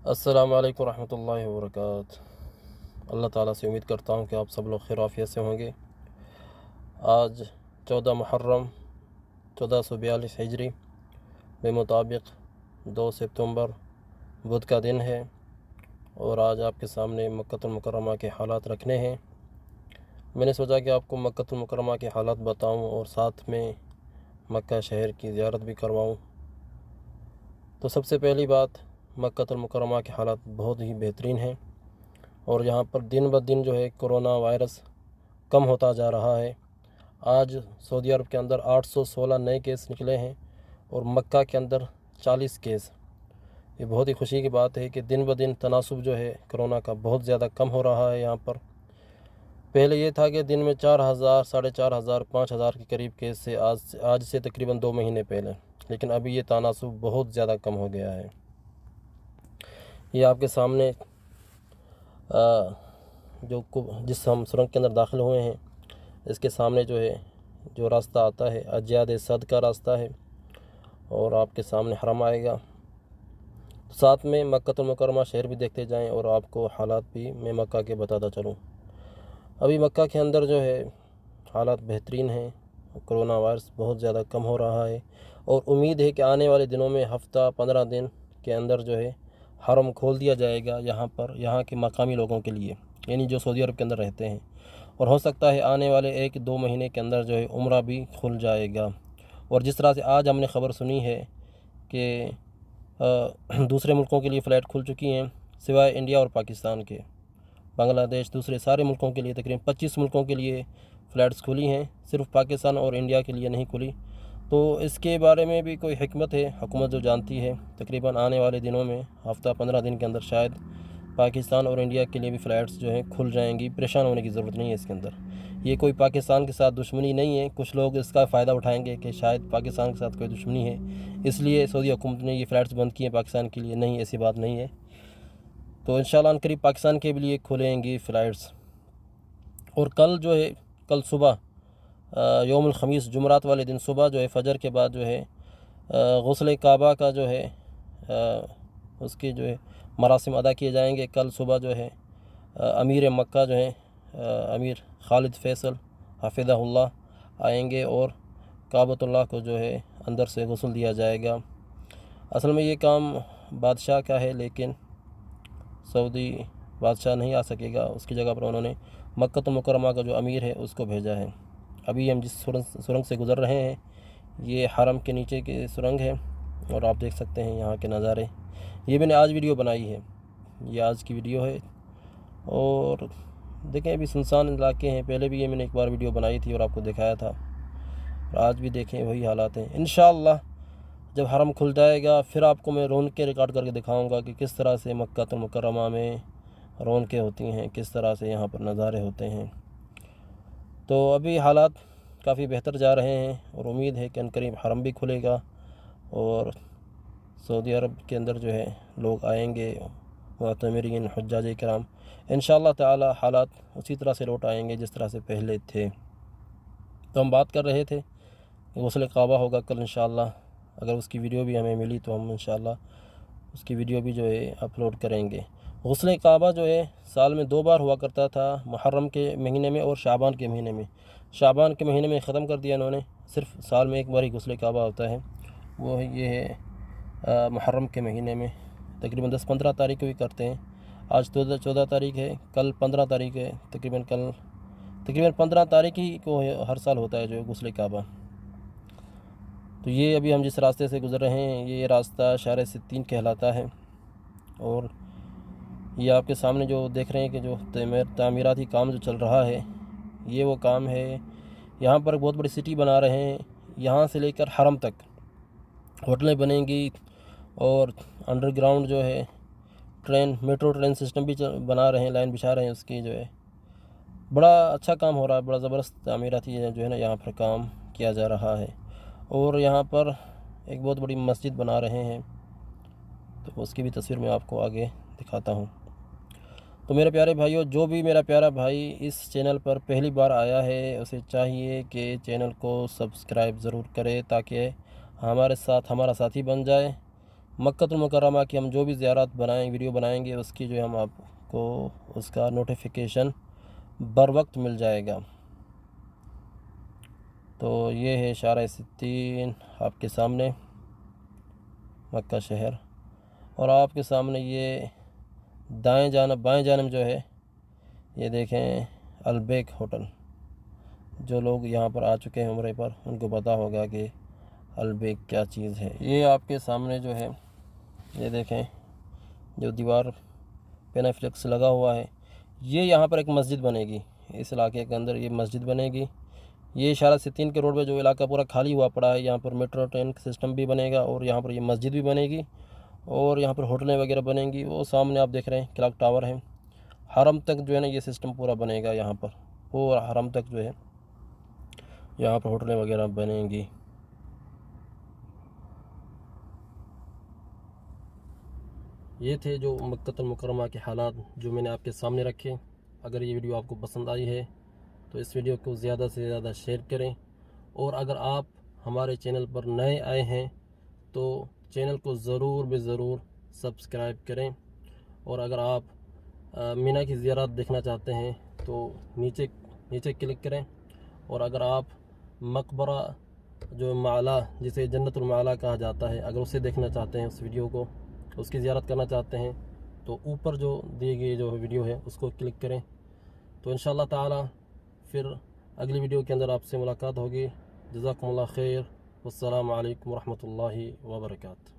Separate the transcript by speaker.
Speaker 1: अस्सलामु अलैकुम रहमतुल्लाहि व बरकातहू। अल्लाह ताला से उम्मीद करता हूँ कि आप सब लोग खैर आफियत से होंगे। आज 14 मुहर्रम 1442 हिजरी के मुताबिक 2 सितंबर बुध का दिन है और आज आपके सामने मक्कतुल मुकर्रमा के हालात रखने हैं। मैंने सोचा कि आपको मक्कतुल मुकर्रमा के हालात बताऊं और साथ में मक्का शहर की ज़ियारत भी करवाऊं। तो सबसे पहली बात, मक्कतुल मुकर्रमा के हालात बहुत ही बेहतरीन हैं और यहाँ पर दिन ब दिन जो है कोरोना वायरस कम होता जा रहा है। आज सऊदी अरब के अंदर 816 नए केस निकले हैं और मक्का के अंदर 40 केस। ये बहुत ही खुशी की बात है कि दिन ब दिन तनासुब जो है कोरोना का बहुत ज़्यादा कम हो रहा है। यहाँ पर पहले ये था कि दिन में 4000, 4500, 5000 के करीब केस से आज से तकरीबन 2 महीने पहले, लेकिन अभी ये तनासुब बहुत ज़्यादा कम हो गया है। ये आपके सामने जिस हम सुरंग के अंदर दाखिल हुए हैं, इसके सामने जो है जो रास्ता आता है अज्याद सद का रास्ता है और आपके सामने हरम आएगा। साथ में मक्कतुल मुकर्रमा शहर भी देखते जाएं और आपको हालात भी मैं मक्का के बताता चलूं। अभी मक्का के अंदर जो है हालात बेहतरीन हैं, कोरोना वायरस बहुत ज़्यादा कम हो रहा है और उम्मीद है कि आने वाले दिनों में हफ़्ता 15 दिन के अंदर जो है हरम खोल दिया जाएगा यहाँ के मकामी लोगों के लिए, यानी जो सऊदी अरब के अंदर रहते हैं। और हो सकता है आने वाले 1-2 महीने के अंदर जो है उम्रा भी खुल जाएगा। और जिस तरह से आज हमने ख़बर सुनी है कि दूसरे मुल्कों के लिए फ़्लाइट खुल चुकी हैं सिवाय इंडिया और पाकिस्तान के, बांग्लादेश, दूसरे सारे मुल्कों के लिए तकरीबन 25 मुल्कों के लिए फ़्लाइट्स खुली हैं, सिर्फ पाकिस्तान और इंडिया के लिए नहीं खुली। तो इसके बारे में भी कोई हिकमत है, हुकूमत जो जानती है। तकरीबन आने वाले दिनों में हफ़्ता 15 दिन के अंदर शायद पाकिस्तान और इंडिया के लिए भी फ़्लाइट्स जो हैं खुल जाएंगी। परेशान होने की ज़रूरत नहीं है इसके अंदर। ये कोई पाकिस्तान के साथ दुश्मनी नहीं है। कुछ लोग इसका फ़ायदा उठाएंगे कि शायद पाकिस्तान के साथ कोई दुश्मनी है, इसलिए सऊदी हुकूमत ने ये फ़्लाइट्स बंद की हैं पाकिस्तान के लिए। नहीं, ऐसी बात नहीं है। तो इंशाल्लाह अनकरीब पाकिस्तान के लिए खुलेंगी फ़्लाइट्स। और कल जो है, कल सुबह यौमुल ख़मीस जुमरात वाले दिन सुबह जो है फ़जर के बाद जो है गुस्ल काबा का जो है उसके जो है मरासिम अदा किए जाएंगे। कल सुबह जो है अमीर मक्का जो है अमीर खालिद फैसल हफ़िज़हुल्लाह आएंगे और काबतुल्लाह को जो है अंदर से गुस्ल दिया जाएगा। असल में ये काम बादशाह का है, लेकिन सऊदी बादशाह नहीं आ सकेगा, उसकी जगह पर उन्होंने मक्कतुल मुकर्रमा का जो अमीर है उसको भेजा है। अभी हम जिस सुरंग से गुज़र रहे हैं, ये हरम के नीचे की सुरंग है और आप देख सकते हैं यहाँ के नज़ारे। ये मैंने आज वीडियो बनाई है, ये आज की वीडियो है। और देखें अभी सुनसान इलाके हैं। पहले भी ये मैंने एक बार वीडियो बनाई थी और आपको दिखाया था, और आज भी देखें वही हालात हैं। इंशाअल्लाह जब हरम खुल जाएगा फिर आपको मैं रौनकें रिकॉर्ड करके दिखाऊंगा कि किस तरह से मक्कातुल मुकर्रमा में रौनकें होती हैं, किस तरह से यहाँ पर नज़ारे होते हैं। तो अभी हालात काफ़ी बेहतर जा रहे हैं और उम्मीद है कि अनकरीब हरम भी खुलेगा और सऊदी अरब के अंदर जो है लोग आएंगे, मुअतमिरीन, हुज्जाज किराम। इंशाअल्लाह ताला हालात उसी तरह से लौट आएंगे जिस तरह से पहले थे। तो हम बात कर रहे थे कि गुस्ल काबा होगा कल इंशाअल्लाह। अगर उसकी वीडियो भी हमें मिली तो हम इंशाअल्लाह उसकी वीडियो भी जो है अपलोड करेंगे। गुस्ल काबा जो है साल में 2 बार हुआ करता था, मुहर्रम के महीने में और शाबान के महीने में। शाबान के महीने में ख़त्म कर दिया इन्होंने, सिर्फ साल में एक बार ही गुस्ल काबा होता है, वो ये है मुहर्रम के महीने में। तकरीबन 10-15 तारीख को भी करते हैं। आज 14 तारीख है, कल 15 तारीख है। तकरीबन 15 तारीख ही को हर साल होता है जो गुस्ल काबा। तो ये अभी हम जिस रास्ते से गुज़र रहे हैं ये रास्ता शहर सित्तीन कहलाता है। और ये आपके सामने जो देख रहे हैं कि जो तामीराती काम जो चल रहा है, ये वो काम है। यहाँ पर बहुत बड़ी सिटी बना रहे हैं, यहाँ से लेकर हरम तक होटलें बनेंगी और अंडरग्राउंड जो है मेट्रो ट्रेन सिस्टम भी बना रहे हैं, लाइन बिछा रहे हैं उसकी। जो है बड़ा अच्छा काम हो रहा है, बड़ा ज़बरदस्त तामीराती जो है ना यहाँ पर काम किया जा रहा है। और यहाँ पर एक बहुत बड़ी मस्जिद बना रहे हैं, तो उसकी भी तस्वीर मैं आपको आगे दिखाता हूँ। तो मेरे प्यारे भाइयों, जो भी मेरा प्यारा भाई इस चैनल पर पहली बार आया है उसे चाहिए कि चैनल को सब्सक्राइब ज़रूर करे ताकि हमारे साथ हमारा साथी बन जाए। मक्कतुल मुकर्रमा की हम जो भी ज़ियारत बनाएंगे, वीडियो बनाएंगे, उसकी जो है हम आपको उसका नोटिफिकेशन बर वक्त मिल जाएगा। तो ये है इशारा सित्तीन आपके सामने, मक्का शहर। और आपके सामने ये बाएं जानब जो है, ये देखें अलबेक होटल। जो लोग यहाँ पर आ चुके हैं उम्रे पर, उनको पता होगा कि अलबेक क्या चीज़ है। ये आपके सामने जो है, ये देखें जो दीवार पे ना फ्लेक्स लगा हुआ है, ये यहाँ पर एक मस्जिद बनेगी। इस इलाके के अंदर ये मस्जिद बनेगी। ये इशारा सित्तीन के रोड पे जो इलाका पूरा खाली हुआ पड़ा है, यहाँ पर मेट्रो ट्रेन सिस्टम भी बनेगा और यहाँ पर ये मस्जिद भी बनेगी और यहाँ पर होटलें वगैरह बनेंगी। वो सामने आप देख रहे हैं क्लॉक टावर है। हरम तक जो है ना ये सिस्टम पूरा बनेगा। यहाँ पर पूरा हरम तक जो है यहाँ पर होटलें वगैरह बनेंगी। ये थे जो मक्कतुल मुकर्रमा के हालात जो मैंने आपके सामने रखे। अगर ये वीडियो आपको पसंद आई है तो इस वीडियो को ज़्यादा से ज़्यादा शेयर करें। और अगर आप हमारे चैनल पर नए आए हैं तो चैनल को ज़रूर ज़रूर सब्सक्राइब करें। और अगर आप मीना की ज़ियारत देखना चाहते हैं तो नीचे क्लिक करें। और अगर आप मकबरा जो माला, जिसे जन्नतुल माला कहा जाता है, अगर उसे देखना चाहते हैं, उस वीडियो को, उसकी ज़ियारत करना चाहते हैं, तो ऊपर जो दिए गए जो वीडियो है उसको क्लिक करें। तो इंशाअल्लाह ताला फिर अगली वीडियो के अंदर आपसे मुलाकात होगी। जज़ाकुमुल्लाह खैर। वस्सलामु अलैकुम रहमतुल्लाहि व बरकातहू।